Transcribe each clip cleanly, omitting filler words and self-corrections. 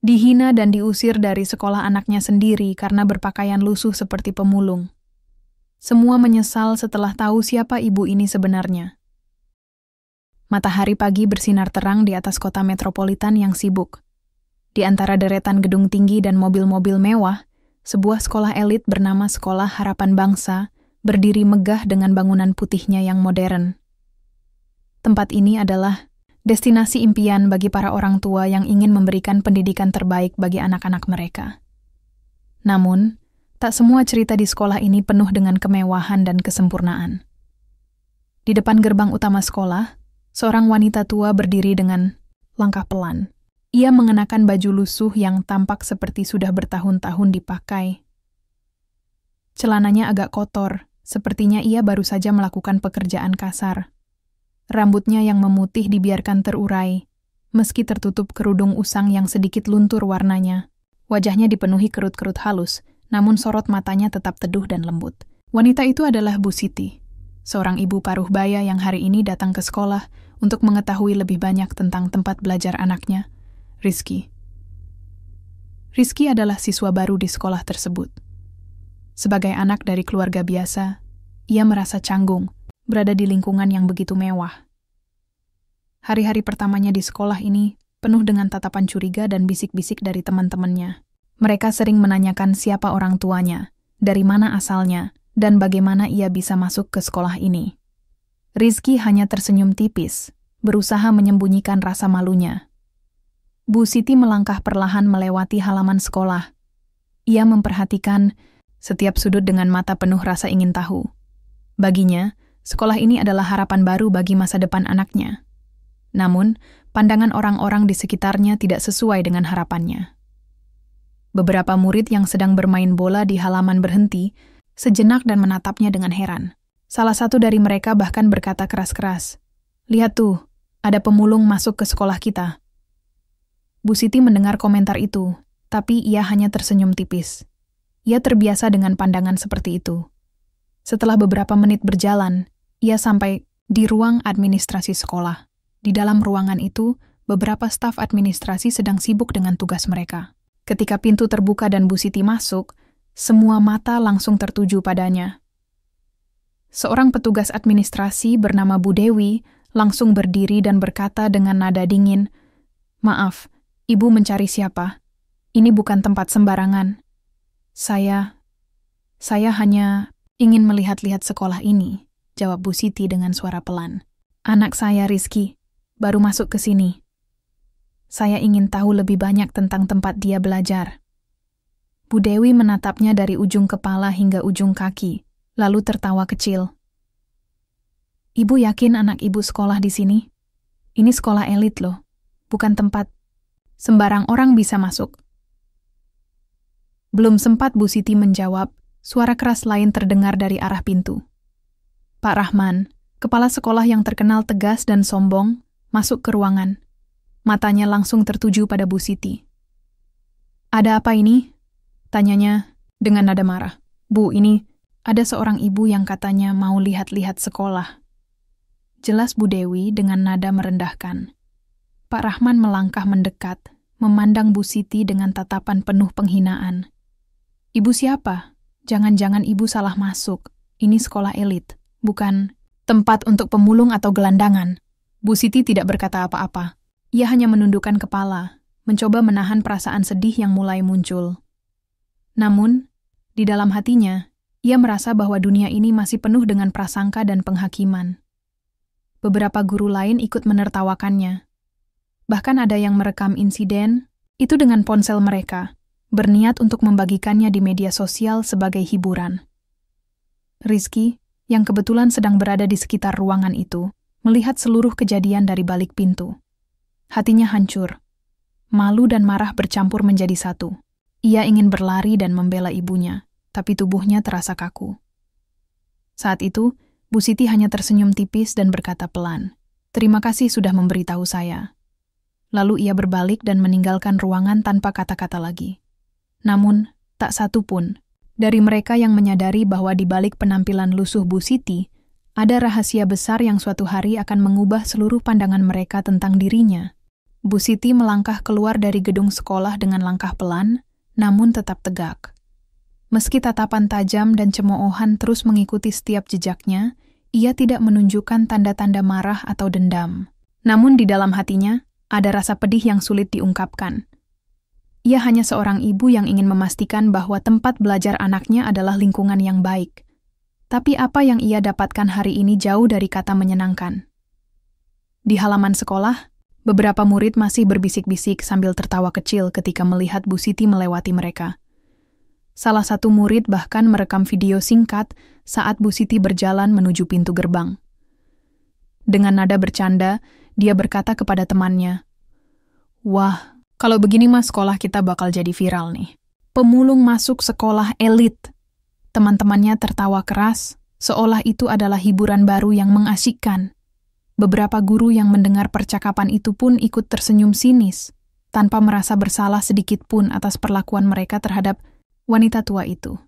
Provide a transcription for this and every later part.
Dihina dan diusir dari sekolah anaknya sendiri karena berpakaian lusuh seperti pemulung. Semua menyesal setelah tahu siapa ibu ini sebenarnya. Matahari pagi bersinar terang di atas kota metropolitan yang sibuk. Di antara deretan gedung tinggi dan mobil-mobil mewah, sebuah sekolah elit bernama Sekolah Harapan Bangsa berdiri megah dengan bangunan putihnya yang modern. Tempat ini adalah destinasi impian bagi para orang tua yang ingin memberikan pendidikan terbaik bagi anak-anak mereka. Namun, tak semua cerita di sekolah ini penuh dengan kemewahan dan kesempurnaan. Di depan gerbang utama sekolah, seorang wanita tua berdiri dengan langkah pelan. Ia mengenakan baju lusuh yang tampak seperti sudah bertahun-tahun dipakai. Celananya agak kotor, sepertinya ia baru saja melakukan pekerjaan kasar. Rambutnya yang memutih dibiarkan terurai, meski tertutup kerudung usang yang sedikit luntur warnanya. Wajahnya dipenuhi kerut-kerut halus, namun sorot matanya tetap teduh dan lembut. Wanita itu adalah Bu Siti, seorang ibu paruh baya yang hari ini datang ke sekolah untuk mengetahui lebih banyak tentang tempat belajar anaknya, Rizky. Rizky adalah siswa baru di sekolah tersebut. Sebagai anak dari keluarga biasa, ia merasa canggung berada di lingkungan yang begitu mewah. Hari-hari pertamanya di sekolah ini penuh dengan tatapan curiga dan bisik-bisik dari teman-temannya. Mereka sering menanyakan siapa orang tuanya, dari mana asalnya, dan bagaimana ia bisa masuk ke sekolah ini. Rizky hanya tersenyum tipis, berusaha menyembunyikan rasa malunya. Bu Siti melangkah perlahan melewati halaman sekolah. Ia memperhatikan setiap sudut dengan mata penuh rasa ingin tahu. Baginya, sekolah ini adalah harapan baru bagi masa depan anaknya. Namun, pandangan orang-orang di sekitarnya tidak sesuai dengan harapannya. Beberapa murid yang sedang bermain bola di halaman berhenti, sejenak dan menatapnya dengan heran. Salah satu dari mereka bahkan berkata keras-keras, "Lihat tuh, ada pemulung masuk ke sekolah kita." Bu Siti mendengar komentar itu, tapi ia hanya tersenyum tipis. Ia terbiasa dengan pandangan seperti itu. Setelah beberapa menit berjalan, ia sampai di ruang administrasi sekolah. Di dalam ruangan itu, beberapa staf administrasi sedang sibuk dengan tugas mereka. Ketika pintu terbuka dan Bu Siti masuk, semua mata langsung tertuju padanya. Seorang petugas administrasi bernama Bu Dewi langsung berdiri dan berkata dengan nada dingin, "Maaf, Ibu mencari siapa? Ini bukan tempat sembarangan. Saya hanya ingin melihat-lihat sekolah ini," jawab Bu Siti dengan suara pelan. "Anak saya Rizky baru masuk ke sini. Saya ingin tahu lebih banyak tentang tempat dia belajar." Bu Dewi menatapnya dari ujung kepala hingga ujung kaki, lalu tertawa kecil. "Ibu yakin anak ibu sekolah di sini? Ini sekolah elit loh, bukan tempat sembarang orang bisa masuk." Belum sempat Bu Siti menjawab, suara keras lain terdengar dari arah pintu. Pak Rahman, kepala sekolah yang terkenal tegas dan sombong, masuk ke ruangan. Matanya langsung tertuju pada Bu Siti. "Ada apa ini?" tanyanya dengan nada marah. "Bu, ini ada seorang ibu yang katanya mau lihat-lihat sekolah." Jelas Bu Dewi dengan nada merendahkan. Pak Rahman melangkah mendekat, memandang Bu Siti dengan tatapan penuh penghinaan. "Ibu siapa? Jangan-jangan ibu salah masuk. Ini sekolah elit, bukan tempat untuk pemulung atau gelandangan." Bu Siti tidak berkata apa-apa. Ia hanya menundukkan kepala, mencoba menahan perasaan sedih yang mulai muncul. Namun, di dalam hatinya, ia merasa bahwa dunia ini masih penuh dengan prasangka dan penghakiman. Beberapa guru lain ikut menertawakannya. Bahkan ada yang merekam insiden itu dengan ponsel mereka, berniat untuk membagikannya di media sosial sebagai hiburan. Rizky, yang kebetulan sedang berada di sekitar ruangan itu, melihat seluruh kejadian dari balik pintu. Hatinya hancur. Malu dan marah bercampur menjadi satu. Ia ingin berlari dan membela ibunya, tapi tubuhnya terasa kaku. Saat itu, Bu Siti hanya tersenyum tipis dan berkata pelan, "Terima kasih sudah memberitahu saya." Lalu ia berbalik dan meninggalkan ruangan tanpa kata-kata lagi. Namun, tak satu pun dari mereka yang menyadari bahwa di balik penampilan lusuh Bu Siti, ada rahasia besar yang suatu hari akan mengubah seluruh pandangan mereka tentang dirinya. Bu Siti melangkah keluar dari gedung sekolah dengan langkah pelan, namun tetap tegak. Meski tatapan tajam dan cemoohan terus mengikuti setiap jejaknya, ia tidak menunjukkan tanda-tanda marah atau dendam. Namun di dalam hatinya, ada rasa pedih yang sulit diungkapkan. Ia hanya seorang ibu yang ingin memastikan bahwa tempat belajar anaknya adalah lingkungan yang baik. Tapi apa yang ia dapatkan hari ini jauh dari kata menyenangkan. Di halaman sekolah, beberapa murid masih berbisik-bisik sambil tertawa kecil ketika melihat Bu Siti melewati mereka. Salah satu murid bahkan merekam video singkat saat Bu Siti berjalan menuju pintu gerbang. Dengan nada bercanda, dia berkata kepada temannya, "Wah, kalau begini mas sekolah kita bakal jadi viral nih. Pemulung masuk sekolah elit." Teman-temannya tertawa keras, seolah itu adalah hiburan baru yang mengasyikkan. Beberapa guru yang mendengar percakapan itu pun ikut tersenyum sinis, tanpa merasa bersalah sedikit pun atas perlakuan mereka terhadap wanita tua itu.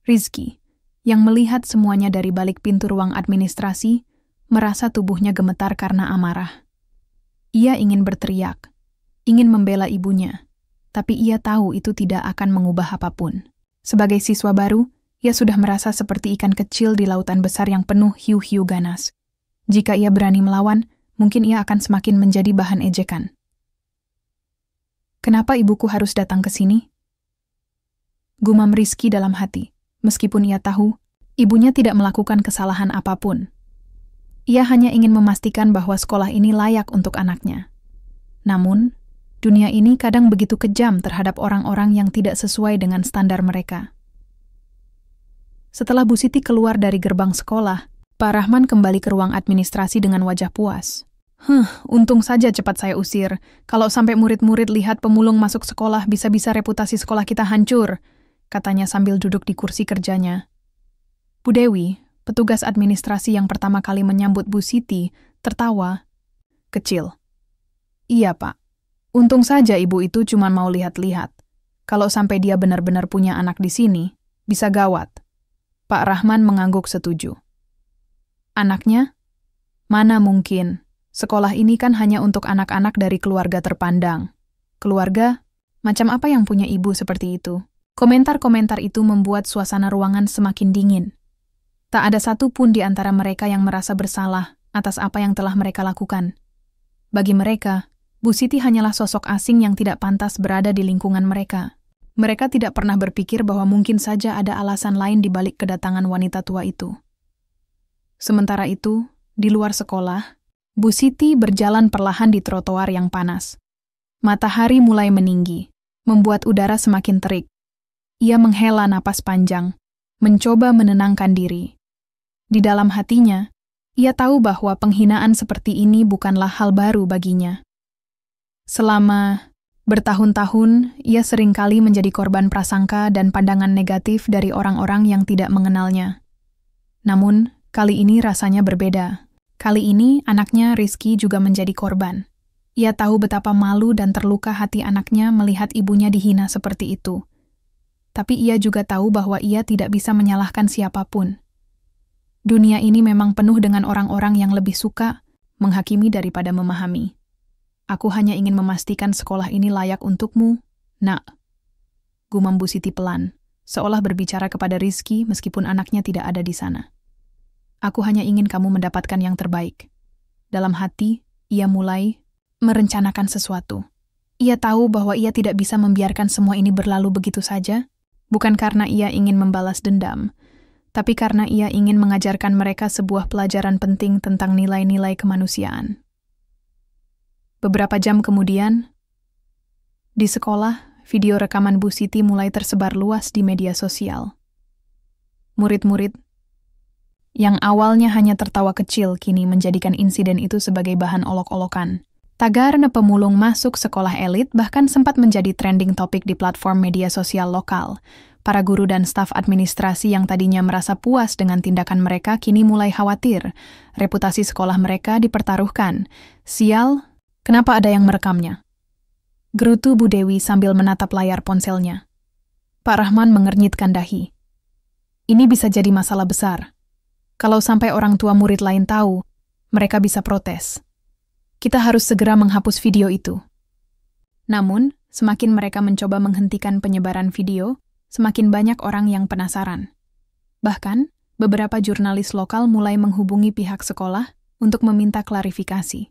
Rizky, yang melihat semuanya dari balik pintu ruang administrasi, merasa tubuhnya gemetar karena amarah. Ia ingin berteriak, ingin membela ibunya, tapi ia tahu itu tidak akan mengubah apapun. Sebagai siswa baru, ia sudah merasa seperti ikan kecil di lautan besar yang penuh hiu-hiu ganas. Jika ia berani melawan, mungkin ia akan semakin menjadi bahan ejekan. "Kenapa ibuku harus datang ke sini?" Gumam Rizky dalam hati, meskipun ia tahu, ibunya tidak melakukan kesalahan apapun. Ia hanya ingin memastikan bahwa sekolah ini layak untuk anaknya. Namun, dunia ini kadang begitu kejam terhadap orang-orang yang tidak sesuai dengan standar mereka. Setelah Bu Siti keluar dari gerbang sekolah, Pak Rahman kembali ke ruang administrasi dengan wajah puas. Untung saja cepat saya usir. Kalau sampai murid-murid lihat pemulung masuk sekolah, bisa-bisa reputasi sekolah kita hancur, katanya sambil duduk di kursi kerjanya. Bu Dewi, petugas administrasi yang pertama kali menyambut Bu Siti, tertawa. Kecil. "Iya, Pak. Untung saja ibu itu cuma mau lihat-lihat. Kalau sampai dia benar-benar punya anak di sini, bisa gawat." Pak Rahman mengangguk setuju. "Anaknya? Mana mungkin. Sekolah ini kan hanya untuk anak-anak dari keluarga terpandang. Keluarga? Macam apa yang punya ibu seperti itu?" Komentar-komentar itu membuat suasana ruangan semakin dingin. Tak ada satu pun di antara mereka yang merasa bersalah atas apa yang telah mereka lakukan. Bagi mereka, Bu Siti hanyalah sosok asing yang tidak pantas berada di lingkungan mereka. Mereka tidak pernah berpikir bahwa mungkin saja ada alasan lain di balik kedatangan wanita tua itu. Sementara itu, di luar sekolah, Bu Siti berjalan perlahan di trotoar yang panas. Matahari mulai meninggi, membuat udara semakin terik. Ia menghela napas panjang, mencoba menenangkan diri. Di dalam hatinya, ia tahu bahwa penghinaan seperti ini bukanlah hal baru baginya. Selama bertahun-tahun, ia seringkali menjadi korban prasangka dan pandangan negatif dari orang-orang yang tidak mengenalnya. Namun, kali ini rasanya berbeda. Kali ini, anaknya Rizky juga menjadi korban. Ia tahu betapa malu dan terluka hati anaknya melihat ibunya dihina seperti itu. Tapi ia juga tahu bahwa ia tidak bisa menyalahkan siapapun. Dunia ini memang penuh dengan orang-orang yang lebih suka menghakimi daripada memahami. "Aku hanya ingin memastikan sekolah ini layak untukmu, Nak," gumam Bu Siti pelan, seolah berbicara kepada Rizky meskipun anaknya tidak ada di sana. "Aku hanya ingin kamu mendapatkan yang terbaik." Dalam hati, ia mulai merencanakan sesuatu. Ia tahu bahwa ia tidak bisa membiarkan semua ini berlalu begitu saja, bukan karena ia ingin membalas dendam, tapi karena ia ingin mengajarkan mereka sebuah pelajaran penting tentang nilai-nilai kemanusiaan. Beberapa jam kemudian, di sekolah, video rekaman Bu Siti mulai tersebar luas di media sosial. Murid-murid yang awalnya hanya tertawa kecil kini menjadikan insiden itu sebagai bahan olok-olokan. Tagar pemulung masuk sekolah elit bahkan sempat menjadi trending topik di platform media sosial lokal. Para guru dan staf administrasi yang tadinya merasa puas dengan tindakan mereka kini mulai khawatir. Reputasi sekolah mereka dipertaruhkan. "Sial, kenapa ada yang merekamnya?" gerutu Bu Dewi sambil menatap layar ponselnya. Pak Rahman mengernyitkan dahi. "Ini bisa jadi masalah besar. Kalau sampai orang tua murid lain tahu, mereka bisa protes." Kita harus segera menghapus video itu. Namun, semakin mereka mencoba menghentikan penyebaran video, semakin banyak orang yang penasaran. Bahkan, beberapa jurnalis lokal mulai menghubungi pihak sekolah untuk meminta klarifikasi.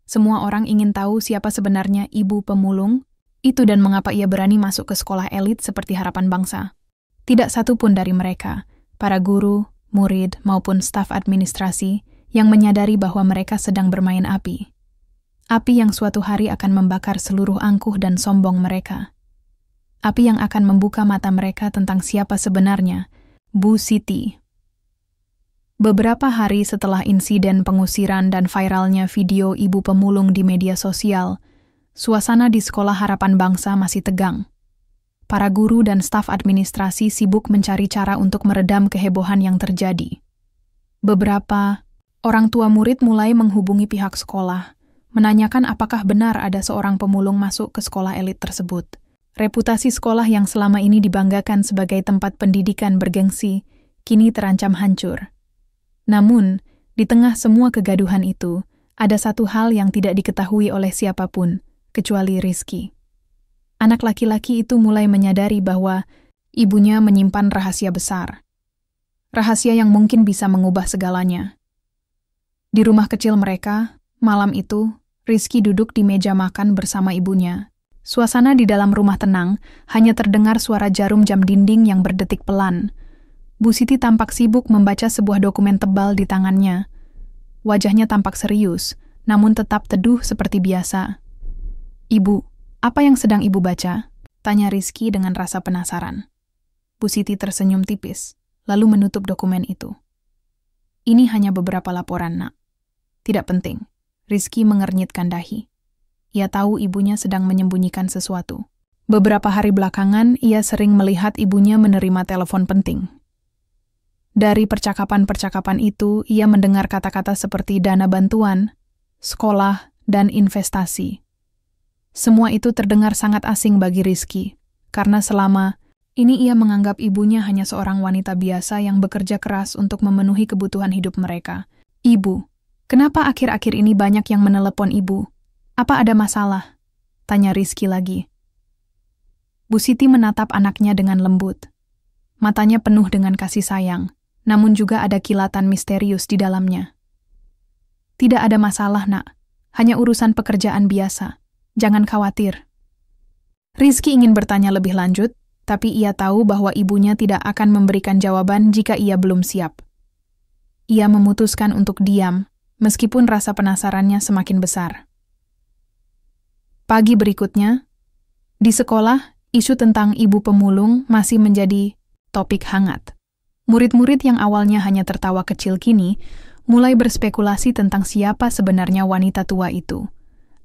Semua orang ingin tahu siapa sebenarnya ibu pemulung itu dan mengapa ia berani masuk ke sekolah elit seperti Harapan Bangsa. Tidak satu pun dari mereka, para guru, murid, maupun staf administrasi, yang menyadari bahwa mereka sedang bermain api. Api yang suatu hari akan membakar seluruh angkuh dan sombong mereka. Api yang akan membuka mata mereka tentang siapa sebenarnya, Bu Siti. Beberapa hari setelah insiden pengusiran dan viralnya video ibu pemulung di media sosial, suasana di Sekolah Harapan Bangsa masih tegang. Para guru dan staf administrasi sibuk mencari cara untuk meredam kehebohan yang terjadi. Beberapa orang tua murid mulai menghubungi pihak sekolah, menanyakan apakah benar ada seorang pemulung masuk ke sekolah elit tersebut. Reputasi sekolah yang selama ini dibanggakan sebagai tempat pendidikan bergengsi, kini terancam hancur. Namun, di tengah semua kegaduhan itu, ada satu hal yang tidak diketahui oleh siapapun, kecuali Rizky. Anak laki-laki itu mulai menyadari bahwa ibunya menyimpan rahasia besar. Rahasia yang mungkin bisa mengubah segalanya. Di rumah kecil mereka, malam itu, Rizky duduk di meja makan bersama ibunya. Suasana di dalam rumah tenang, hanya terdengar suara jarum jam dinding yang berdetik pelan. Bu Siti tampak sibuk membaca sebuah dokumen tebal di tangannya. Wajahnya tampak serius, namun tetap teduh seperti biasa. "Ibu, apa yang sedang ibu baca?" tanya Rizky dengan rasa penasaran. Bu Siti tersenyum tipis, lalu menutup dokumen itu. "Ini hanya beberapa laporan, Nak. Tidak penting." Rizky mengernyitkan dahi. Ia tahu ibunya sedang menyembunyikan sesuatu. Beberapa hari belakangan, ia sering melihat ibunya menerima telepon penting. Dari percakapan-percakapan itu, ia mendengar kata-kata seperti dana bantuan, sekolah, dan investasi. Semua itu terdengar sangat asing bagi Rizky, karena selama ini ia menganggap ibunya hanya seorang wanita biasa yang bekerja keras untuk memenuhi kebutuhan hidup mereka. "Ibu, kenapa akhir-akhir ini banyak yang menelepon ibu? Apa ada masalah?" tanya Rizky lagi. Bu Siti menatap anaknya dengan lembut. Matanya penuh dengan kasih sayang, namun juga ada kilatan misterius di dalamnya. "Tidak ada masalah, Nak. Hanya urusan pekerjaan biasa. Jangan khawatir." Rizky ingin bertanya lebih lanjut, tapi ia tahu bahwa ibunya tidak akan memberikan jawaban jika ia belum siap. Ia memutuskan untuk diam, meskipun rasa penasarannya semakin besar. Pagi berikutnya, di sekolah, isu tentang ibu pemulung masih menjadi topik hangat. Murid-murid yang awalnya hanya tertawa kecil kini mulai berspekulasi tentang siapa sebenarnya wanita tua itu.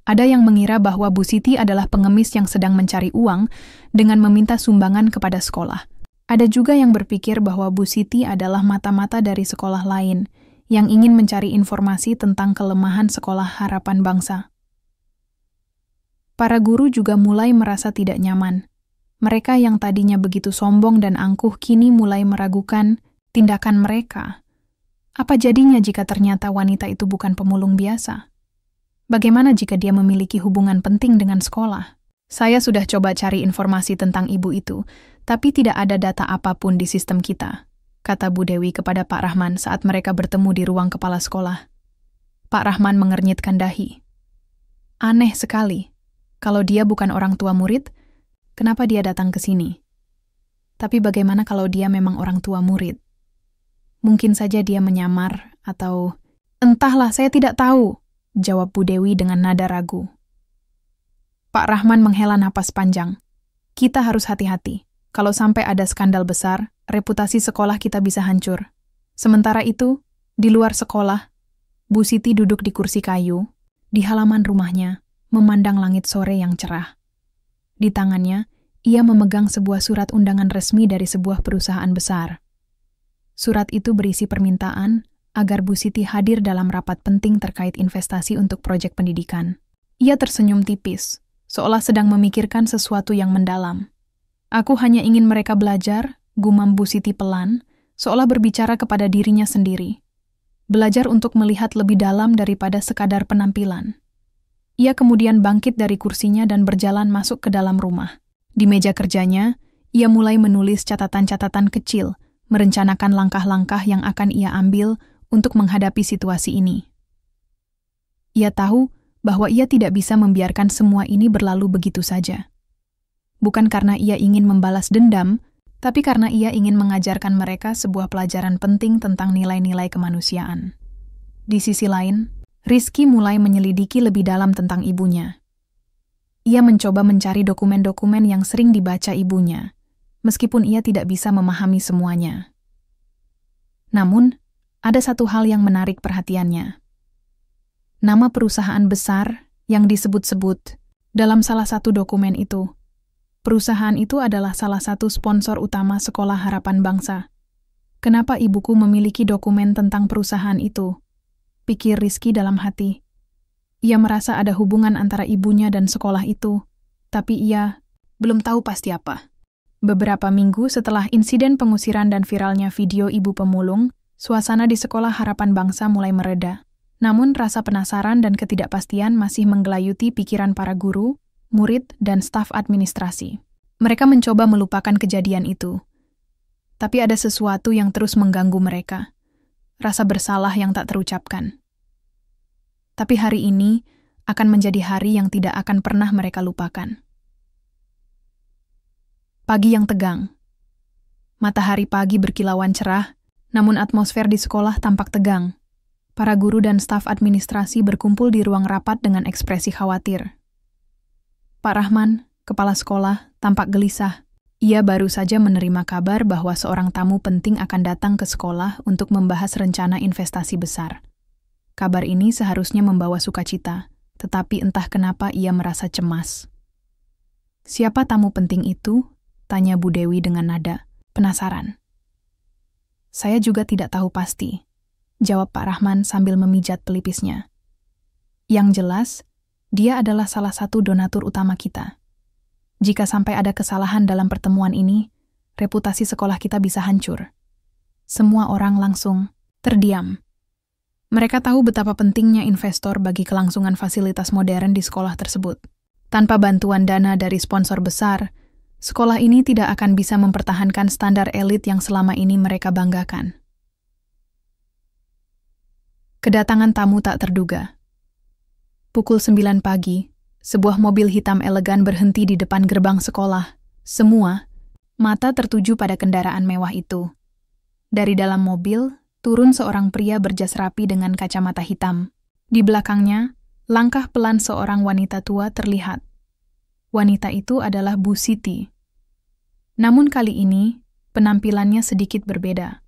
Ada yang mengira bahwa Bu Siti adalah pengemis yang sedang mencari uang dengan meminta sumbangan kepada sekolah. Ada juga yang berpikir bahwa Bu Siti adalah mata-mata dari sekolah lain yang ingin mencari informasi tentang kelemahan sekolah Harapan Bangsa. Para guru juga mulai merasa tidak nyaman. Mereka yang tadinya begitu sombong dan angkuh kini mulai meragukan tindakan mereka. Apa jadinya jika ternyata wanita itu bukan pemulung biasa? Bagaimana jika dia memiliki hubungan penting dengan sekolah? "Saya sudah coba cari informasi tentang ibu itu, tapi tidak ada data apapun di sistem kita," kata Bu Dewi kepada Pak Rahman saat mereka bertemu di ruang kepala sekolah. Pak Rahman mengernyitkan dahi. Aneh sekali. Kalau dia bukan orang tua murid, kenapa dia datang ke sini? Tapi bagaimana kalau dia memang orang tua murid? Mungkin saja dia menyamar atau... "Entahlah, saya tidak tahu," jawab Bu Dewi dengan nada ragu. Pak Rahman menghela napas panjang. "Kita harus hati-hati. Kalau sampai ada skandal besar, reputasi sekolah kita bisa hancur." Sementara itu, di luar sekolah, Bu Siti duduk di kursi kayu, di halaman rumahnya, memandang langit sore yang cerah. Di tangannya, ia memegang sebuah surat undangan resmi dari sebuah perusahaan besar. Surat itu berisi permintaan agar Bu Siti hadir dalam rapat penting terkait investasi untuk proyek pendidikan. Ia tersenyum tipis, seolah sedang memikirkan sesuatu yang mendalam. "Aku hanya ingin mereka belajar," gumam Bu Siti pelan, seolah berbicara kepada dirinya sendiri. Belajar untuk melihat lebih dalam daripada sekadar penampilan. Ia kemudian bangkit dari kursinya dan berjalan masuk ke dalam rumah. Di meja kerjanya, ia mulai menulis catatan-catatan kecil, merencanakan langkah-langkah yang akan ia ambil untuk menghadapi situasi ini. Ia tahu bahwa ia tidak bisa membiarkan semua ini berlalu begitu saja. Bukan karena ia ingin membalas dendam, tapi karena ia ingin mengajarkan mereka sebuah pelajaran penting tentang nilai-nilai kemanusiaan. Di sisi lain, Rizky mulai menyelidiki lebih dalam tentang ibunya. Ia mencoba mencari dokumen-dokumen yang sering dibaca ibunya, meskipun ia tidak bisa memahami semuanya. Namun, ada satu hal yang menarik perhatiannya. Nama perusahaan besar yang disebut-sebut dalam salah satu dokumen itu. Perusahaan itu adalah salah satu sponsor utama Sekolah Harapan Bangsa. Kenapa ibuku memiliki dokumen tentang perusahaan itu? Pikir Rizky dalam hati. Ia merasa ada hubungan antara ibunya dan sekolah itu, tapi ia belum tahu pasti apa. Beberapa minggu setelah insiden pengusiran dan viralnya video ibu pemulung, suasana di Sekolah Harapan Bangsa mulai mereda. Namun rasa penasaran dan ketidakpastian masih menggelayuti pikiran para guru, murid, dan staf administrasi. Mereka mencoba melupakan kejadian itu. Tapi ada sesuatu yang terus mengganggu mereka. Rasa bersalah yang tak terucapkan. Tapi hari ini akan menjadi hari yang tidak akan pernah mereka lupakan. Pagi yang tegang. Matahari pagi berkilauan cerah, namun atmosfer di sekolah tampak tegang. Para guru dan staf administrasi berkumpul di ruang rapat dengan ekspresi khawatir. Pak Rahman, kepala sekolah, tampak gelisah. Ia baru saja menerima kabar bahwa seorang tamu penting akan datang ke sekolah untuk membahas rencana investasi besar. Kabar ini seharusnya membawa sukacita, tetapi entah kenapa ia merasa cemas. "Siapa tamu penting itu?" tanya Bu Dewi dengan nada penasaran. "Saya juga tidak tahu pasti," jawab Pak Rahman sambil memijat pelipisnya. "Yang jelas, dia adalah salah satu donatur utama kita. Jika sampai ada kesalahan dalam pertemuan ini, reputasi sekolah kita bisa hancur." Semua orang langsung terdiam. Mereka tahu betapa pentingnya investor bagi kelangsungan fasilitas modern di sekolah tersebut. Tanpa bantuan dana dari sponsor besar, sekolah ini tidak akan bisa mempertahankan standar elit yang selama ini mereka banggakan. Kedatangan tamu tak terduga. Pukul 9 pagi, sebuah mobil hitam elegan berhenti di depan gerbang sekolah. Semua mata tertuju pada kendaraan mewah itu. Dari dalam mobil, turun seorang pria berjas rapi dengan kacamata hitam. Di belakangnya, langkah pelan seorang wanita tua terlihat. Wanita itu adalah Bu Siti. Namun kali ini, penampilannya sedikit berbeda.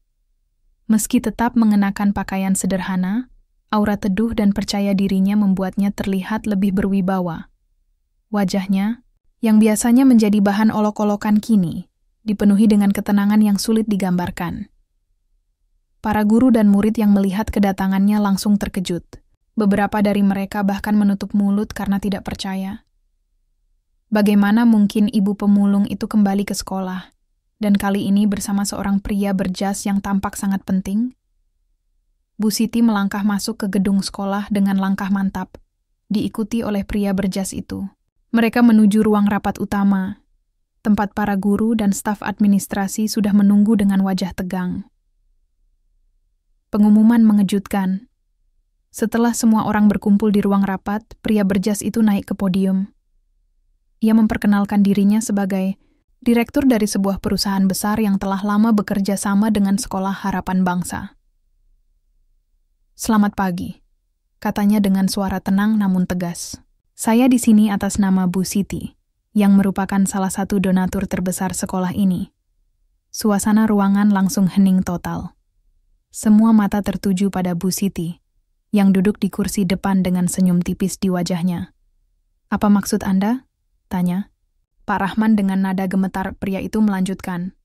Meski tetap mengenakan pakaian sederhana, aura teduh dan percaya dirinya membuatnya terlihat lebih berwibawa. Wajahnya, yang biasanya menjadi bahan olok-olokan kini, dipenuhi dengan ketenangan yang sulit digambarkan. Para guru dan murid yang melihat kedatangannya langsung terkejut. Beberapa dari mereka bahkan menutup mulut karena tidak percaya. Bagaimana mungkin ibu pemulung itu kembali ke sekolah, dan kali ini bersama seorang pria berjas yang tampak sangat penting? Bu Siti melangkah masuk ke gedung sekolah dengan langkah mantap, diikuti oleh pria berjas itu. Mereka menuju ruang rapat utama, tempat para guru dan staf administrasi sudah menunggu dengan wajah tegang. Pengumuman mengejutkan. Setelah semua orang berkumpul di ruang rapat, pria berjas itu naik ke podium. Ia memperkenalkan dirinya sebagai direktur dari sebuah perusahaan besar yang telah lama bekerja sama dengan Sekolah Harapan Bangsa. "Selamat pagi," katanya dengan suara tenang namun tegas. "Saya di sini atas nama Bu Siti, yang merupakan salah satu donatur terbesar sekolah ini." Suasana ruangan langsung hening total. Semua mata tertuju pada Bu Siti, yang duduk di kursi depan dengan senyum tipis di wajahnya. "Apa maksud Anda?" tanya. Pak Rahman dengan nada gemetar pria itu melanjutkan.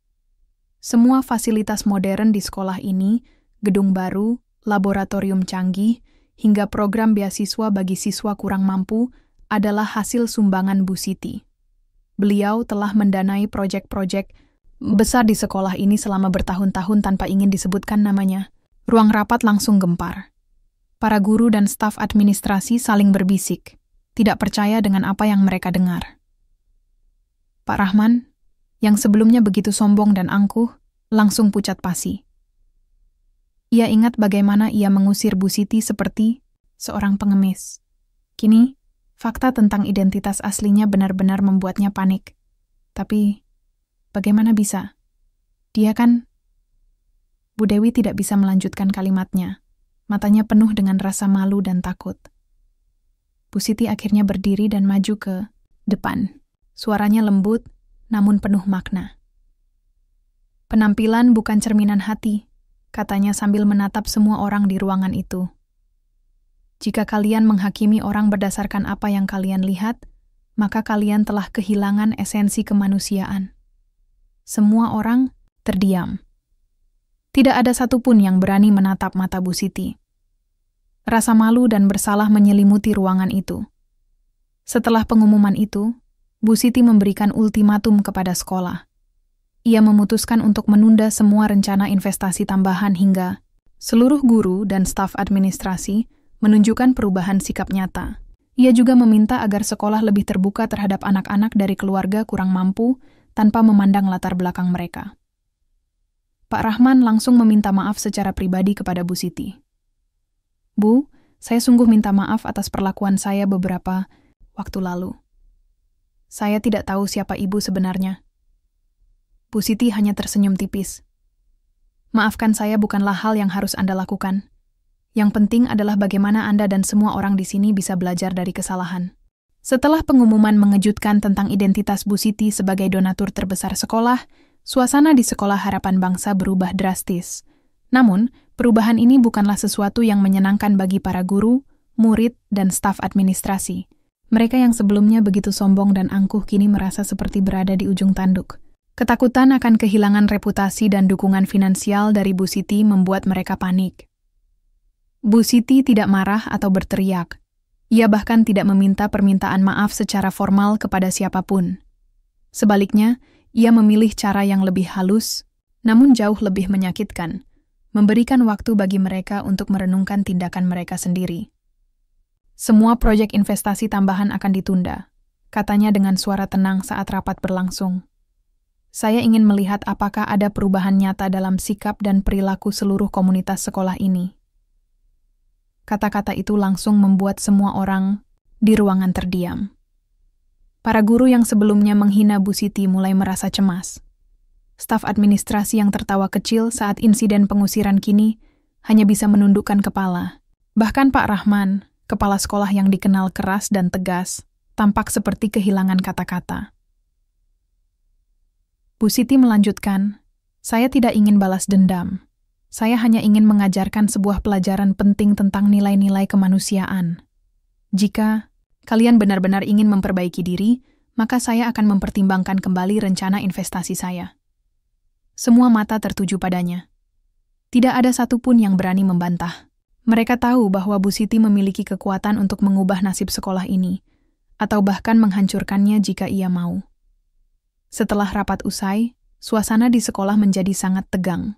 "Semua fasilitas modern di sekolah ini, gedung baru, laboratorium canggih, hingga program beasiswa bagi siswa kurang mampu adalah hasil sumbangan Bu Siti. Beliau telah mendanai proyek-proyek besar di sekolah ini selama bertahun-tahun tanpa ingin disebutkan namanya." Ruang rapat langsung gempar. Para guru dan staf administrasi saling berbisik. tidak percaya dengan apa yang mereka dengar. Pak Rahman, yang sebelumnya begitu sombong dan angkuh, langsung pucat pasi. Ia ingat bagaimana ia mengusir Bu Siti seperti seorang pengemis. Kini, fakta tentang identitas aslinya benar-benar membuatnya panik. Tapi, bagaimana bisa? Dia kan... Bu Dewi tidak bisa melanjutkan kalimatnya. Matanya penuh dengan rasa malu dan takut. Bu Siti akhirnya berdiri dan maju ke depan. Suaranya lembut, namun penuh makna. Penampilan bukan cerminan hati, katanya sambil menatap semua orang di ruangan itu. Jika kalian menghakimi orang berdasarkan apa yang kalian lihat, maka kalian telah kehilangan esensi kemanusiaan. Semua orang terdiam. Tidak ada satupun yang berani menatap mata Bu Siti. Rasa malu dan bersalah menyelimuti ruangan itu. Setelah pengumuman itu, Bu Siti memberikan ultimatum kepada sekolah. Ia memutuskan untuk menunda semua rencana investasi tambahan hingga seluruh guru dan staf administrasi menunjukkan perubahan sikap nyata. Ia juga meminta agar sekolah lebih terbuka terhadap anak-anak dari keluarga kurang mampu tanpa memandang latar belakang mereka. Pak Rahman langsung meminta maaf secara pribadi kepada Bu Siti. Bu, saya sungguh minta maaf atas perlakuan saya beberapa waktu lalu. Saya tidak tahu siapa ibu sebenarnya. Bu Siti hanya tersenyum tipis. Maafkan saya bukanlah hal yang harus Anda lakukan. Yang penting adalah bagaimana Anda dan semua orang di sini bisa belajar dari kesalahan. Setelah pengumuman mengejutkan tentang identitas Bu Siti sebagai donatur terbesar sekolah, suasana di Sekolah Harapan Bangsa berubah drastis. Namun, perubahan ini bukanlah sesuatu yang menyenangkan bagi para guru, murid, dan staf administrasi. Mereka yang sebelumnya begitu sombong dan angkuh kini merasa seperti berada di ujung tanduk. Ketakutan akan kehilangan reputasi dan dukungan finansial dari Bu Siti membuat mereka panik. Bu Siti tidak marah atau berteriak. Ia bahkan tidak meminta permintaan maaf secara formal kepada siapapun. Sebaliknya, ia memilih cara yang lebih halus, namun jauh lebih menyakitkan, memberikan waktu bagi mereka untuk merenungkan tindakan mereka sendiri. Semua proyek investasi tambahan akan ditunda, katanya dengan suara tenang saat rapat berlangsung. Saya ingin melihat apakah ada perubahan nyata dalam sikap dan perilaku seluruh komunitas sekolah ini. Kata-kata itu langsung membuat semua orang di ruangan terdiam. Para guru yang sebelumnya menghina Bu Siti mulai merasa cemas. Staf administrasi yang tertawa kecil saat insiden pengusiran kini hanya bisa menundukkan kepala. Bahkan Pak Rahman, kepala sekolah yang dikenal keras dan tegas, tampak seperti kehilangan kata-kata. Bu Siti melanjutkan, saya tidak ingin balas dendam. Saya hanya ingin mengajarkan sebuah pelajaran penting tentang nilai-nilai kemanusiaan. Jika kalian benar-benar ingin memperbaiki diri, maka saya akan mempertimbangkan kembali rencana investasi saya. Semua mata tertuju padanya. Tidak ada satupun yang berani membantah. Mereka tahu bahwa Bu Siti memiliki kekuatan untuk mengubah nasib sekolah ini, atau bahkan menghancurkannya jika ia mau. Setelah rapat usai, suasana di sekolah menjadi sangat tegang.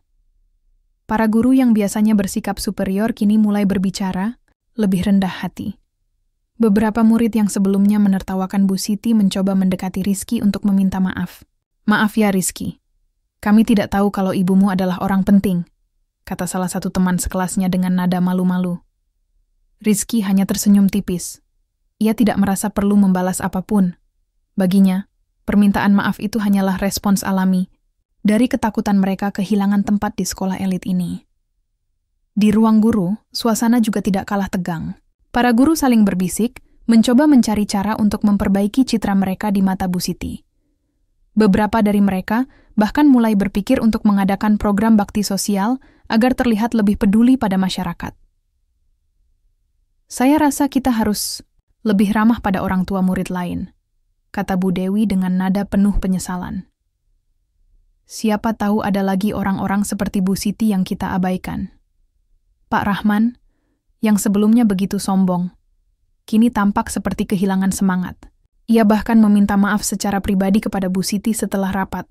Para guru yang biasanya bersikap superior kini mulai berbicara, lebih rendah hati. Beberapa murid yang sebelumnya menertawakan Bu Siti mencoba mendekati Rizky untuk meminta maaf. Maaf ya Rizky, kami tidak tahu kalau ibumu adalah orang penting, kata salah satu teman sekelasnya dengan nada malu-malu. Rizky hanya tersenyum tipis. Ia tidak merasa perlu membalas apapun. Baginya, permintaan maaf itu hanyalah respons alami dari ketakutan mereka kehilangan tempat di sekolah elit ini. Di ruang guru, suasana juga tidak kalah tegang. Para guru saling berbisik, mencoba mencari cara untuk memperbaiki citra mereka di mata Bu Siti. Beberapa dari mereka bahkan mulai berpikir untuk mengadakan program bakti sosial agar terlihat lebih peduli pada masyarakat. Saya rasa kita harus lebih ramah pada orang tua murid lain, kata Bu Dewi dengan nada penuh penyesalan. Siapa tahu ada lagi orang-orang seperti Bu Siti yang kita abaikan. Pak Rahman, yang sebelumnya begitu sombong, kini tampak seperti kehilangan semangat. Ia bahkan meminta maaf secara pribadi kepada Bu Siti setelah rapat.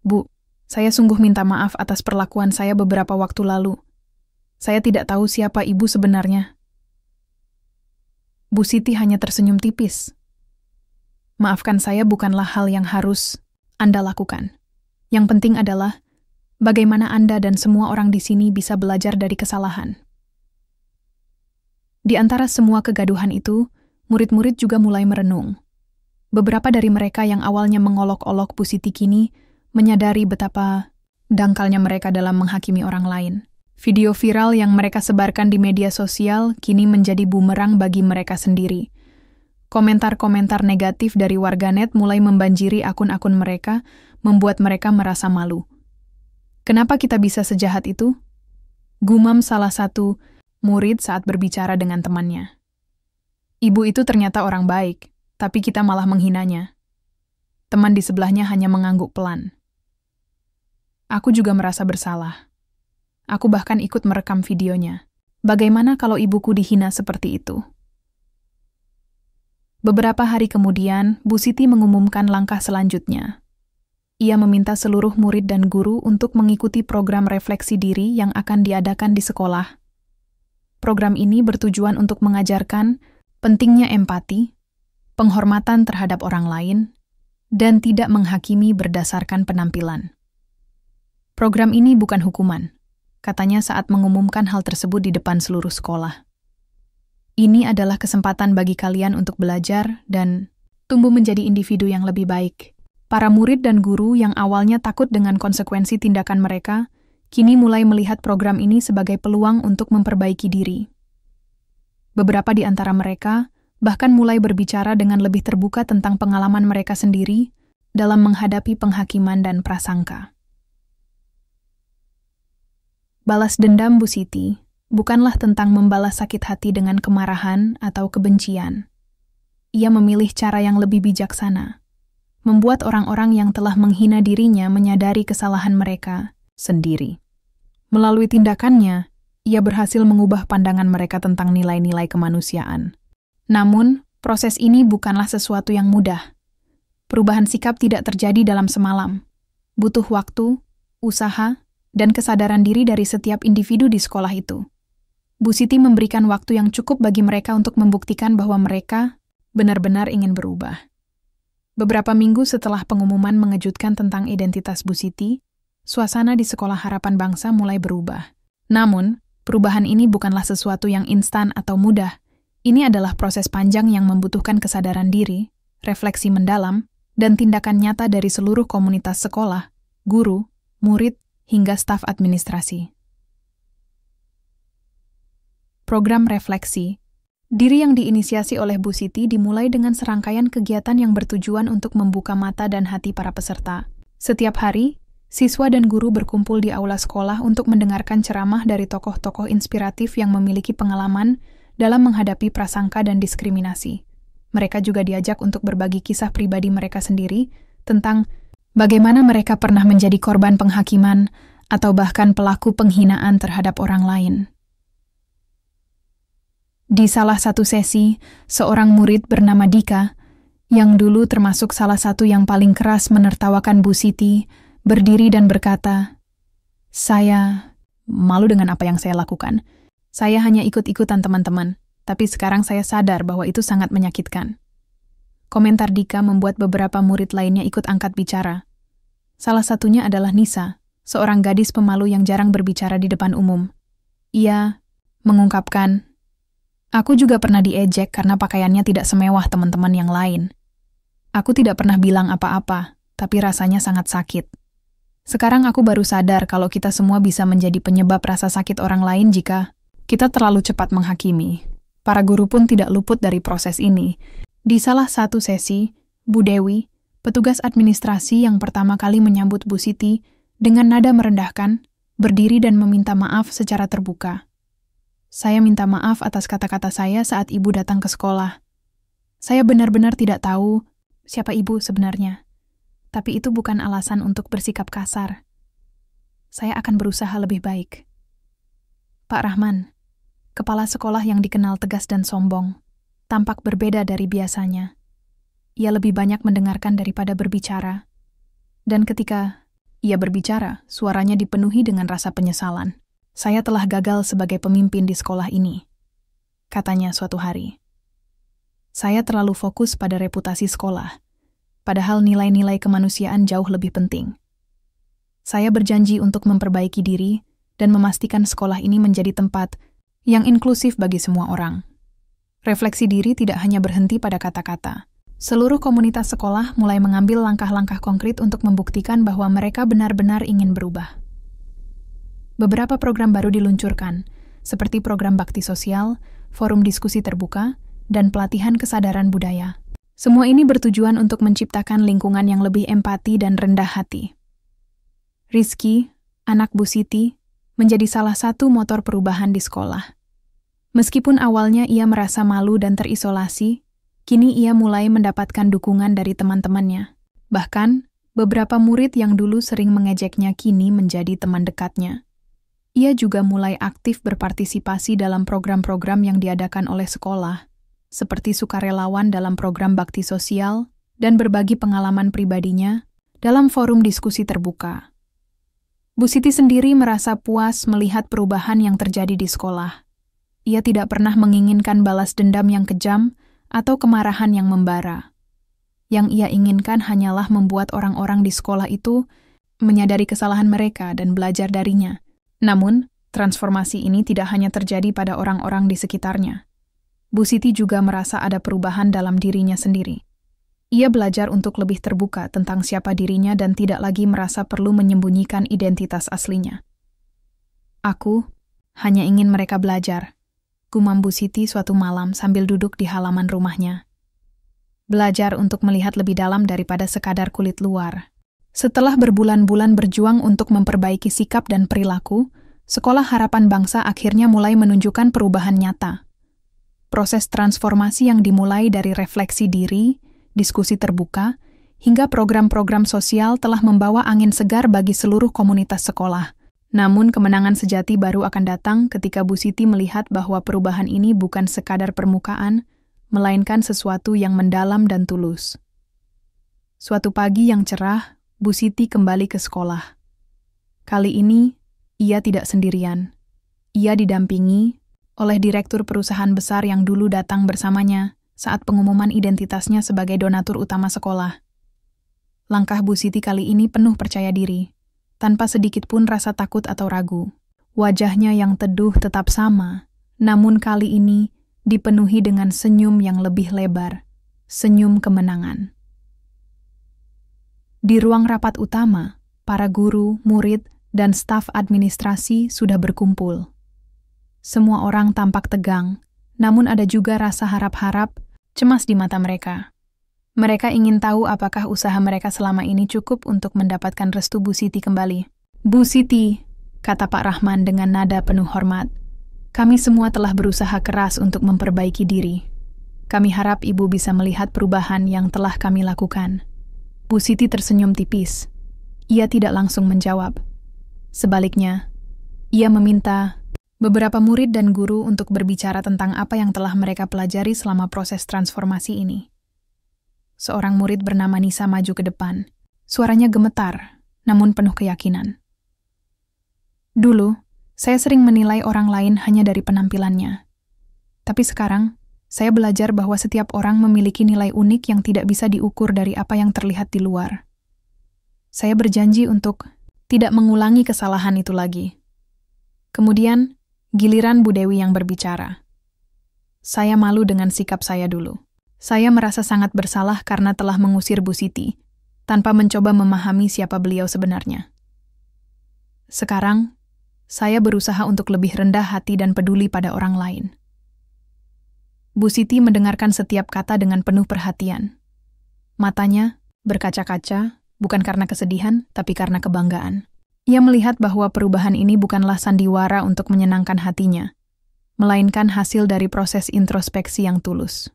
Bu, saya sungguh minta maaf atas perlakuan saya beberapa waktu lalu. Saya tidak tahu siapa ibu sebenarnya. Bu Siti hanya tersenyum tipis. Maafkan saya bukanlah hal yang harus Anda lakukan. Yang penting adalah bagaimana Anda dan semua orang di sini bisa belajar dari kesalahan. Di antara semua kegaduhan itu, murid-murid juga mulai merenung. Beberapa dari mereka yang awalnya mengolok-olok Bu Siti kini menyadari betapa dangkalnya mereka dalam menghakimi orang lain. Video viral yang mereka sebarkan di media sosial kini menjadi bumerang bagi mereka sendiri. Komentar-komentar negatif dari warganet mulai membanjiri akun-akun mereka, membuat mereka merasa malu. Kenapa kita bisa sejahat itu? Gumam salah satu murid saat berbicara dengan temannya. Ibu itu ternyata orang baik, tapi kita malah menghinanya. Teman di sebelahnya hanya mengangguk pelan. Aku juga merasa bersalah. Aku bahkan ikut merekam videonya. Bagaimana kalau ibuku dihina seperti itu? Beberapa hari kemudian, Bu Siti mengumumkan langkah selanjutnya. Ia meminta seluruh murid dan guru untuk mengikuti program refleksi diri yang akan diadakan di sekolah. Program ini bertujuan untuk mengajarkan pentingnya empati, penghormatan terhadap orang lain, dan tidak menghakimi berdasarkan penampilan. Program ini bukan hukuman, katanya saat mengumumkan hal tersebut di depan seluruh sekolah. Ini adalah kesempatan bagi kalian untuk belajar dan tumbuh menjadi individu yang lebih baik. Para murid dan guru yang awalnya takut dengan konsekuensi tindakan mereka, kini mulai melihat program ini sebagai peluang untuk memperbaiki diri. Beberapa di antara mereka bahkan mulai berbicara dengan lebih terbuka tentang pengalaman mereka sendiri dalam menghadapi penghakiman dan prasangka. Balas dendam Bu Siti bukanlah tentang membalas sakit hati dengan kemarahan atau kebencian. Ia memilih cara yang lebih bijaksana, membuat orang-orang yang telah menghina dirinya menyadari kesalahan mereka sendiri. Melalui tindakannya, ia berhasil mengubah pandangan mereka tentang nilai-nilai kemanusiaan. Namun, proses ini bukanlah sesuatu yang mudah. Perubahan sikap tidak terjadi dalam semalam. Butuh waktu, usaha, dan kesadaran diri dari setiap individu di sekolah itu. Bu Siti memberikan waktu yang cukup bagi mereka untuk membuktikan bahwa mereka benar-benar ingin berubah. Beberapa minggu setelah pengumuman mengejutkan tentang identitas Bu Siti, suasana di Sekolah Harapan Bangsa mulai berubah. Namun, perubahan ini bukanlah sesuatu yang instan atau mudah. Ini adalah proses panjang yang membutuhkan kesadaran diri, refleksi mendalam, dan tindakan nyata dari seluruh komunitas sekolah, guru, murid, hingga staf administrasi. Program refleksi diri yang diinisiasi oleh Bu Siti dimulai dengan serangkaian kegiatan yang bertujuan untuk membuka mata dan hati para peserta. Setiap hari, siswa dan guru berkumpul di aula sekolah untuk mendengarkan ceramah dari tokoh-tokoh inspiratif yang memiliki pengalaman dalam menghadapi prasangka dan diskriminasi. Mereka juga diajak untuk berbagi kisah pribadi mereka sendiri tentang bagaimana mereka pernah menjadi korban penghakiman atau bahkan pelaku penghinaan terhadap orang lain. Di salah satu sesi, seorang murid bernama Dika, yang dulu termasuk salah satu yang paling keras menertawakan Bu Siti, berdiri dan berkata, "Saya malu dengan apa yang saya lakukan. Saya hanya ikut-ikutan teman-teman, tapi sekarang saya sadar bahwa itu sangat menyakitkan." Komentar Dika membuat beberapa murid lainnya ikut angkat bicara. Salah satunya adalah Nisa, seorang gadis pemalu yang jarang berbicara di depan umum. Ia mengungkapkan, "Aku juga pernah diejek karena pakaiannya tidak semewah teman-teman yang lain. Aku tidak pernah bilang apa-apa, tapi rasanya sangat sakit. Sekarang aku baru sadar kalau kita semua bisa menjadi penyebab rasa sakit orang lain jika kita terlalu cepat menghakimi. Para guru pun tidak luput dari proses ini." Di salah satu sesi, Bu Dewi, petugas administrasi yang pertama kali menyambut Bu Siti, dengan nada merendahkan, berdiri dan meminta maaf secara terbuka. "Saya minta maaf atas kata-kata saya saat ibu datang ke sekolah. Saya benar-benar tidak tahu siapa ibu sebenarnya. Tapi itu bukan alasan untuk bersikap kasar. Saya akan berusaha lebih baik." Pak Rahman, kepala sekolah yang dikenal tegas dan sombong, tampak berbeda dari biasanya. Ia lebih banyak mendengarkan daripada berbicara. Dan ketika ia berbicara, suaranya dipenuhi dengan rasa penyesalan. "Saya telah gagal sebagai pemimpin di sekolah ini," katanya suatu hari. Saya terlalu fokus pada reputasi sekolah, padahal nilai-nilai kemanusiaan jauh lebih penting. Saya berjanji untuk memperbaiki diri dan memastikan sekolah ini menjadi tempat yang inklusif bagi semua orang. Refleksi diri tidak hanya berhenti pada kata-kata. Seluruh komunitas sekolah mulai mengambil langkah-langkah konkret untuk membuktikan bahwa mereka benar-benar ingin berubah. Beberapa program baru diluncurkan, seperti program bakti sosial, forum diskusi terbuka, dan pelatihan kesadaran budaya. Semua ini bertujuan untuk menciptakan lingkungan yang lebih empati dan rendah hati. Rizky, anak Bu Siti, menjadi salah satu motor perubahan di sekolah. Meskipun awalnya ia merasa malu dan terisolasi, kini ia mulai mendapatkan dukungan dari teman-temannya. Bahkan, beberapa murid yang dulu sering mengejeknya kini menjadi teman dekatnya. Ia juga mulai aktif berpartisipasi dalam program-program yang diadakan oleh sekolah, seperti sukarelawan dalam program bakti sosial dan berbagi pengalaman pribadinya dalam forum diskusi terbuka. Bu Siti sendiri merasa puas melihat perubahan yang terjadi di sekolah. Ia tidak pernah menginginkan balas dendam yang kejam atau kemarahan yang membara. Yang ia inginkan hanyalah membuat orang-orang di sekolah itu menyadari kesalahan mereka dan belajar darinya. Namun, transformasi ini tidak hanya terjadi pada orang-orang di sekitarnya. Bu Siti juga merasa ada perubahan dalam dirinya sendiri. Ia belajar untuk lebih terbuka tentang siapa dirinya dan tidak lagi merasa perlu menyembunyikan identitas aslinya. Aku hanya ingin mereka belajar, gumam Bu Siti suatu malam sambil duduk di halaman rumahnya. Belajar untuk melihat lebih dalam daripada sekadar kulit luar. Setelah berbulan-bulan berjuang untuk memperbaiki sikap dan perilaku, Sekolah Harapan Bangsa akhirnya mulai menunjukkan perubahan nyata. Proses transformasi yang dimulai dari refleksi diri, diskusi terbuka, hingga program-program sosial telah membawa angin segar bagi seluruh komunitas sekolah. Namun kemenangan sejati baru akan datang ketika Bu Siti melihat bahwa perubahan ini bukan sekadar permukaan, melainkan sesuatu yang mendalam dan tulus. Suatu pagi yang cerah, Bu Siti kembali ke sekolah. Kali ini, ia tidak sendirian. Ia didampingi oleh direktur perusahaan besar yang dulu datang bersamanya saat pengumuman identitasnya sebagai donatur utama sekolah. Langkah Bu Siti kali ini penuh percaya diri, tanpa sedikit pun rasa takut atau ragu. Wajahnya yang teduh tetap sama, namun kali ini dipenuhi dengan senyum yang lebih lebar, senyum kemenangan. Di ruang rapat utama, para guru, murid, dan staf administrasi sudah berkumpul. Semua orang tampak tegang, namun ada juga rasa harap-harap, cemas di mata mereka. Mereka ingin tahu apakah usaha mereka selama ini cukup untuk mendapatkan restu Bu Siti kembali. Bu Siti, kata Pak Rahman dengan nada penuh hormat, kami semua telah berusaha keras untuk memperbaiki diri. Kami harap Ibu bisa melihat perubahan yang telah kami lakukan. Bu Siti tersenyum tipis. Ia tidak langsung menjawab. Sebaliknya, ia meminta beberapa murid dan guru untuk berbicara tentang apa yang telah mereka pelajari selama proses transformasi ini. Seorang murid bernama Nisa maju ke depan. Suaranya gemetar, namun penuh keyakinan. Dulu, saya sering menilai orang lain hanya dari penampilannya. Tapi sekarang, saya belajar bahwa setiap orang memiliki nilai unik yang tidak bisa diukur dari apa yang terlihat di luar. Saya berjanji untuk tidak mengulangi kesalahan itu lagi. Kemudian, giliran Bu Dewi yang berbicara. Saya malu dengan sikap saya dulu. Saya merasa sangat bersalah karena telah mengusir Bu Siti, tanpa mencoba memahami siapa beliau sebenarnya. Sekarang, saya berusaha untuk lebih rendah hati dan peduli pada orang lain. Bu Siti mendengarkan setiap kata dengan penuh perhatian. Matanya berkaca-kaca, bukan karena kesedihan, tapi karena kebanggaan. Ia melihat bahwa perubahan ini bukanlah sandiwara untuk menyenangkan hatinya, melainkan hasil dari proses introspeksi yang tulus.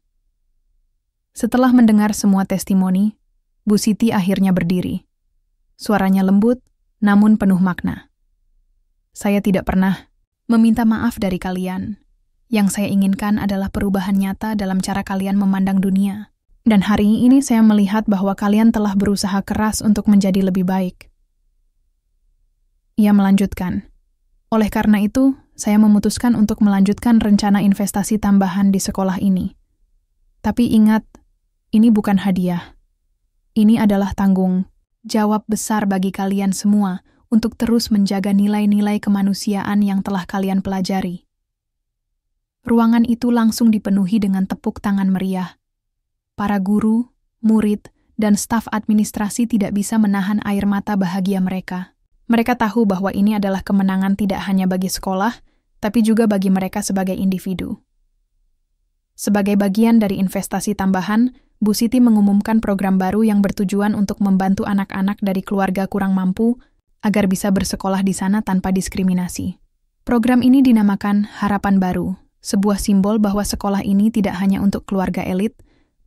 Setelah mendengar semua testimoni, Bu Siti akhirnya berdiri. Suaranya lembut, namun penuh makna. Saya tidak pernah meminta maaf dari kalian. Yang saya inginkan adalah perubahan nyata dalam cara kalian memandang dunia. Dan hari ini saya melihat bahwa kalian telah berusaha keras untuk menjadi lebih baik. Ia melanjutkan, oleh karena itu, saya memutuskan untuk melanjutkan rencana investasi tambahan di sekolah ini. Tapi ingat, ini bukan hadiah. Ini adalah tanggung jawab besar bagi kalian semua untuk terus menjaga nilai-nilai kemanusiaan yang telah kalian pelajari. Ruangan itu langsung dipenuhi dengan tepuk tangan meriah. Para guru, murid, dan staf administrasi tidak bisa menahan air mata bahagia mereka. Mereka tahu bahwa ini adalah kemenangan tidak hanya bagi sekolah, tapi juga bagi mereka sebagai individu. Sebagai bagian dari investasi tambahan, Bu Siti mengumumkan program baru yang bertujuan untuk membantu anak-anak dari keluarga kurang mampu agar bisa bersekolah di sana tanpa diskriminasi. Program ini dinamakan Harapan Baru, sebuah simbol bahwa sekolah ini tidak hanya untuk keluarga elit,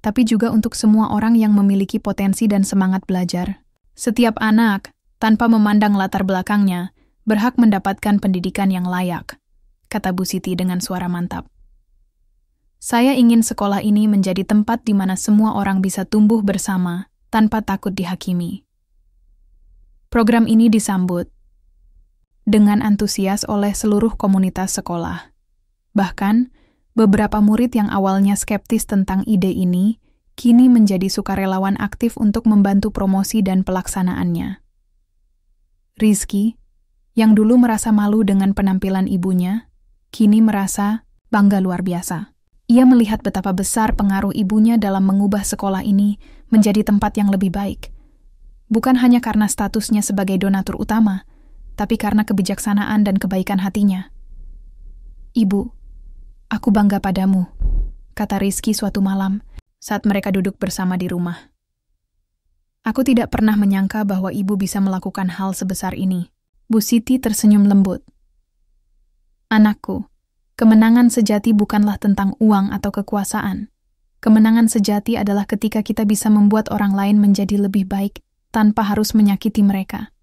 tapi juga untuk semua orang yang memiliki potensi dan semangat belajar. Setiap anak, tanpa memandang latar belakangnya, berhak mendapatkan pendidikan yang layak, kata Bu Siti dengan suara mantap. Saya ingin sekolah ini menjadi tempat di mana semua orang bisa tumbuh bersama tanpa takut dihakimi. Program ini disambut dengan antusias oleh seluruh komunitas sekolah. Bahkan, beberapa murid yang awalnya skeptis tentang ide ini, kini menjadi sukarelawan aktif untuk membantu promosi dan pelaksanaannya. Rizky, yang dulu merasa malu dengan penampilan ibunya, kini merasa bangga luar biasa. Ia melihat betapa besar pengaruh ibunya dalam mengubah sekolah ini menjadi tempat yang lebih baik. Bukan hanya karena statusnya sebagai donatur utama, tapi karena kebijaksanaan dan kebaikan hatinya. "Ibu, aku bangga padamu," kata Rizky suatu malam saat mereka duduk bersama di rumah. "Aku tidak pernah menyangka bahwa ibu bisa melakukan hal sebesar ini." Bu Siti tersenyum lembut. "Anakku, kemenangan sejati bukanlah tentang uang atau kekuasaan. Kemenangan sejati adalah ketika kita bisa membuat orang lain menjadi lebih baik tanpa harus menyakiti mereka."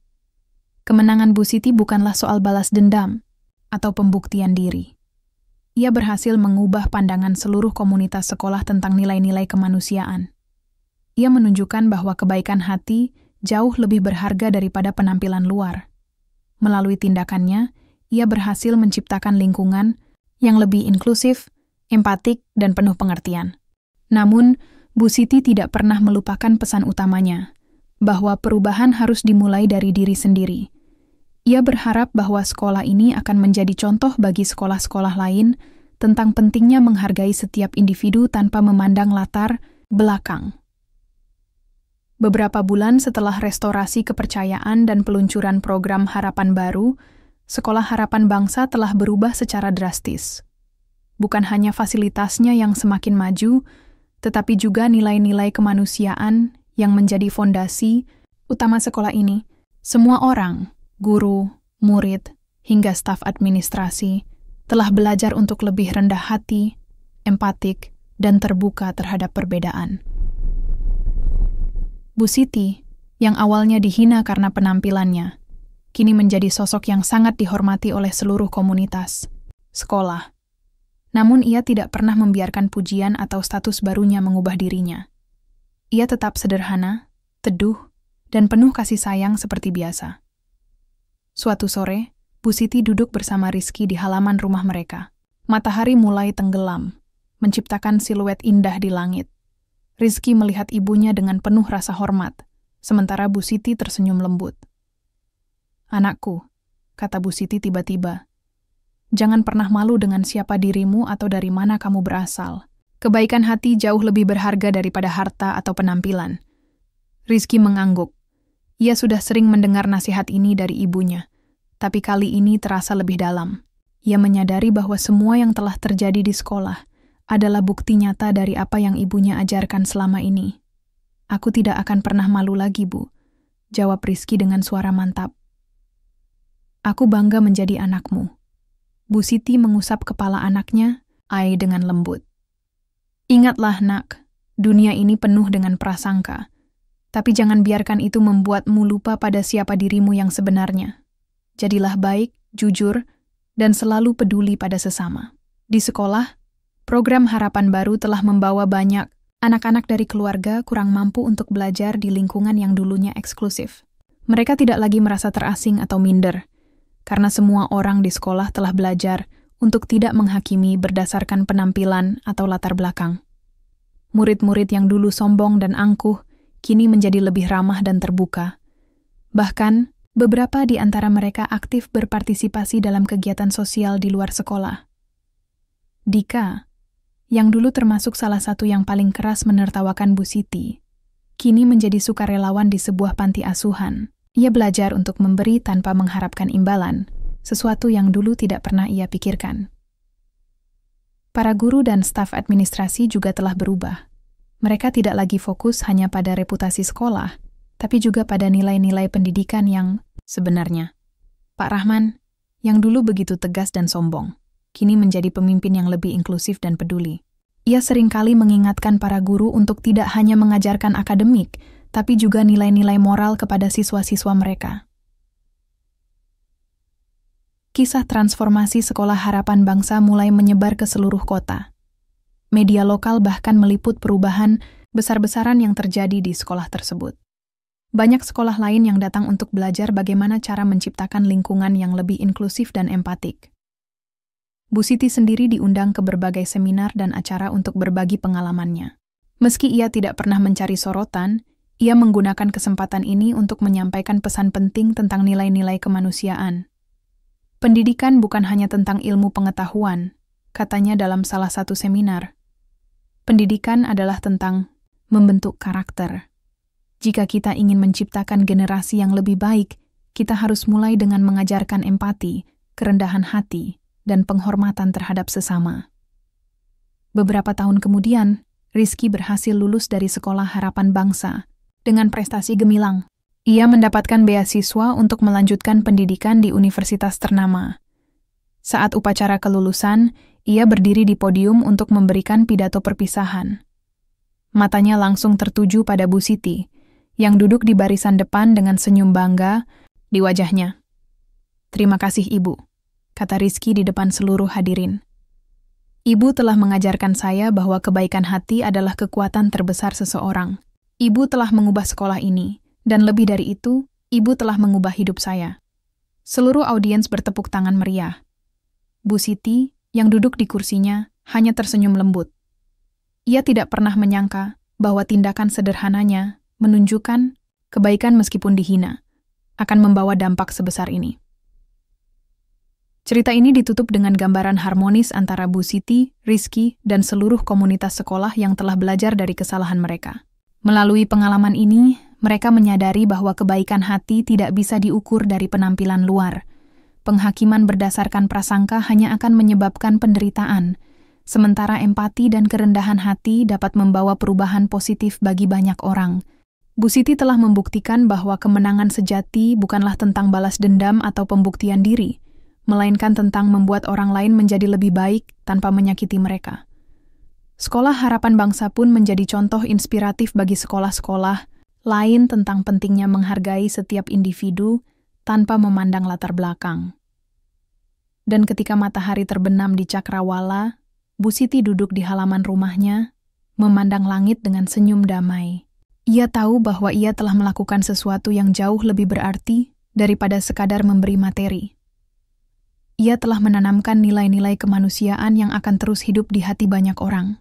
Kemenangan Bu Siti bukanlah soal balas dendam atau pembuktian diri. Ia berhasil mengubah pandangan seluruh komunitas sekolah tentang nilai-nilai kemanusiaan. Ia menunjukkan bahwa kebaikan hati jauh lebih berharga daripada penampilan luar. Melalui tindakannya, ia berhasil menciptakan lingkungan yang lebih inklusif, empatik, dan penuh pengertian. Namun, Bu Siti tidak pernah melupakan pesan utamanya, bahwa perubahan harus dimulai dari diri sendiri. Ia berharap bahwa sekolah ini akan menjadi contoh bagi sekolah-sekolah lain tentang pentingnya menghargai setiap individu tanpa memandang latar belakang. Beberapa bulan setelah restorasi kepercayaan dan peluncuran program Harapan Baru, Sekolah Harapan Bangsa telah berubah secara drastis. Bukan hanya fasilitasnya yang semakin maju, tetapi juga nilai-nilai kemanusiaan yang menjadi fondasi utama sekolah ini. Semua orang, guru, murid, hingga staf administrasi, telah belajar untuk lebih rendah hati, empatik, dan terbuka terhadap perbedaan. Bu Siti, yang awalnya dihina karena penampilannya, kini menjadi sosok yang sangat dihormati oleh seluruh komunitas sekolah. Namun ia tidak pernah membiarkan pujian atau status barunya mengubah dirinya. Ia tetap sederhana, teduh, dan penuh kasih sayang seperti biasa. Suatu sore, Bu Siti duduk bersama Rizky di halaman rumah mereka. Matahari mulai tenggelam, menciptakan siluet indah di langit. Rizky melihat ibunya dengan penuh rasa hormat, sementara Bu Siti tersenyum lembut. "Anakku," kata Bu Siti tiba-tiba, "jangan pernah malu dengan siapa dirimu atau dari mana kamu berasal. Kebaikan hati jauh lebih berharga daripada harta atau penampilan." Rizky mengangguk. Ia sudah sering mendengar nasihat ini dari ibunya, tapi kali ini terasa lebih dalam. Ia menyadari bahwa semua yang telah terjadi di sekolah adalah bukti nyata dari apa yang ibunya ajarkan selama ini. "Aku tidak akan pernah malu lagi, Bu," jawab Rizky dengan suara mantap. "Aku bangga menjadi anakmu." Bu Siti mengusap kepala anaknya, dengan lembut. "Ingatlah, Nak, dunia ini penuh dengan prasangka. Tapi jangan biarkan itu membuatmu lupa pada siapa dirimu yang sebenarnya. Jadilah baik, jujur, dan selalu peduli pada sesama." Di sekolah, program Harapan Baru telah membawa banyak anak-anak dari keluarga kurang mampu untuk belajar di lingkungan yang dulunya eksklusif. Mereka tidak lagi merasa terasing atau minder, karena semua orang di sekolah telah belajar untuk tidak menghakimi berdasarkan penampilan atau latar belakang. Murid-murid yang dulu sombong dan angkuh, kini menjadi lebih ramah dan terbuka. Bahkan, beberapa di antara mereka aktif berpartisipasi dalam kegiatan sosial di luar sekolah. Dika, yang dulu termasuk salah satu yang paling keras menertawakan Bu Siti, kini menjadi sukarelawan di sebuah panti asuhan. Ia belajar untuk memberi tanpa mengharapkan imbalan, sesuatu yang dulu tidak pernah ia pikirkan. Para guru dan staf administrasi juga telah berubah. Mereka tidak lagi fokus hanya pada reputasi sekolah, tapi juga pada nilai-nilai pendidikan yang sebenarnya. Pak Rahman, yang dulu begitu tegas dan sombong, kini menjadi pemimpin yang lebih inklusif dan peduli. Ia seringkali mengingatkan para guru untuk tidak hanya mengajarkan akademik, tapi juga nilai-nilai moral kepada siswa-siswa mereka. Kisah transformasi Sekolah Harapan Bangsa mulai menyebar ke seluruh kota. Media lokal bahkan meliput perubahan besar-besaran yang terjadi di sekolah tersebut. Banyak sekolah lain yang datang untuk belajar bagaimana cara menciptakan lingkungan yang lebih inklusif dan empatik. Bu Siti sendiri diundang ke berbagai seminar dan acara untuk berbagi pengalamannya. Meski ia tidak pernah mencari sorotan, ia menggunakan kesempatan ini untuk menyampaikan pesan penting tentang nilai-nilai kemanusiaan. Pendidikan bukan hanya tentang ilmu pengetahuan, katanya dalam salah satu seminar. Pendidikan adalah tentang membentuk karakter. Jika kita ingin menciptakan generasi yang lebih baik, kita harus mulai dengan mengajarkan empati, kerendahan hati, dan penghormatan terhadap sesama. Beberapa tahun kemudian, Rizky berhasil lulus dari Sekolah Harapan Bangsa dengan prestasi gemilang. Ia mendapatkan beasiswa untuk melanjutkan pendidikan di universitas ternama. Saat upacara kelulusan, ia berdiri di podium untuk memberikan pidato perpisahan. Matanya langsung tertuju pada Bu Siti, yang duduk di barisan depan dengan senyum bangga di wajahnya. "Terima kasih, Ibu," kata Rizky di depan seluruh hadirin. "Ibu telah mengajarkan saya bahwa kebaikan hati adalah kekuatan terbesar seseorang. Ibu telah mengubah sekolah ini. Dan lebih dari itu, Ibu telah mengubah hidup saya." Seluruh audiens bertepuk tangan meriah. Bu Siti, yang duduk di kursinya, hanya tersenyum lembut. Ia tidak pernah menyangka bahwa tindakan sederhananya menunjukkan kebaikan meskipun dihina akan membawa dampak sebesar ini. Cerita ini ditutup dengan gambaran harmonis antara Bu Siti, Rizky, dan seluruh komunitas sekolah yang telah belajar dari kesalahan mereka. Melalui pengalaman ini, mereka menyadari bahwa kebaikan hati tidak bisa diukur dari penampilan luar. Penghakiman berdasarkan prasangka hanya akan menyebabkan penderitaan, sementara empati dan kerendahan hati dapat membawa perubahan positif bagi banyak orang. Bu Siti telah membuktikan bahwa kemenangan sejati bukanlah tentang balas dendam atau pembuktian diri, melainkan tentang membuat orang lain menjadi lebih baik tanpa menyakiti mereka. Sekolah Harapan Bangsa pun menjadi contoh inspiratif bagi sekolah-sekolah lain tentang pentingnya menghargai setiap individu tanpa memandang latar belakang. Dan ketika matahari terbenam di Cakrawala, Bu Siti duduk di halaman rumahnya, memandang langit dengan senyum damai. Ia tahu bahwa ia telah melakukan sesuatu yang jauh lebih berarti daripada sekadar memberi materi. Ia telah menanamkan nilai-nilai kemanusiaan yang akan terus hidup di hati banyak orang.